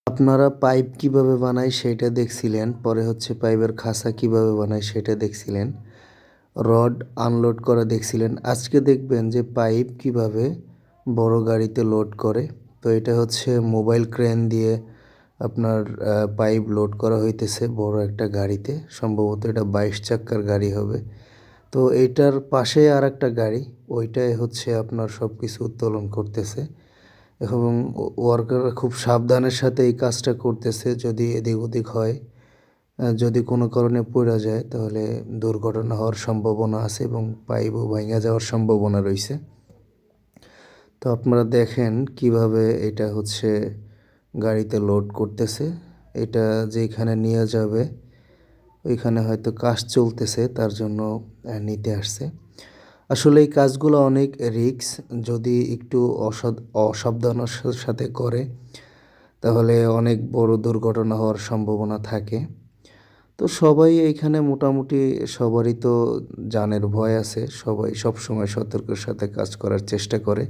আপনারা পাইপ কিভাবে বানায় সেইটা দেখছিলেন। পরে হচ্ছে পাইপের খাঁচা কিভাবে বানায় সেটা দেখছিলেন। রড আনলোড করা দেখছিলেন। আজকে দেখবেন যে পাইপ কিভাবে বড় গাড়িতে লোড করে। তো এটা হচ্ছে মোবাইল ক্রেন দিয়ে আপনার পাইপ লোড করা হইতেছে বড় একটা গাড়িতে। সম্ভবত এটা 22 চাক্কার গাড়ি হবে। তো এইটার পাশে আরেকটা গাড়ি, ওইটায় হচ্ছে আপনার সবকিছু উত্তোলন করতেছে এবং ওয়ার্কাররা খুব সাবধানের সাথে এই কাজটা করতেছে। যদি এদিক ওদিক হয়, যদি কোনো কারণে পইড়া যায় তাহলে দুর্ঘটনা হওয়ার সম্ভাবনা আছে এবং পাইপও ভাইঙা যাওয়ার সম্ভাবনা রইছে। তো আপনারা দেখেন কিভাবে এটা হচ্ছে গাড়িতে লোড করতেছে। এটা যেইখানে নিয়ে যাবে ওইখানে হয়তো কাজ চলতেছে, তার জন্য নিতে আসছে। আসলে এই কাজগুলো অনেক রিস্ক। যদি একটু অসাবধানের সাথে করে তাহলে অনেক বড় দুর্ঘটনা হওয়ার সম্ভাবনা থাকে। তো সবাই এইখানে মোটামুটি সবারই তো জানের ভয় আছে। সবাই সবসময় সতর্কের সাথে কাজ করার চেষ্টা করে।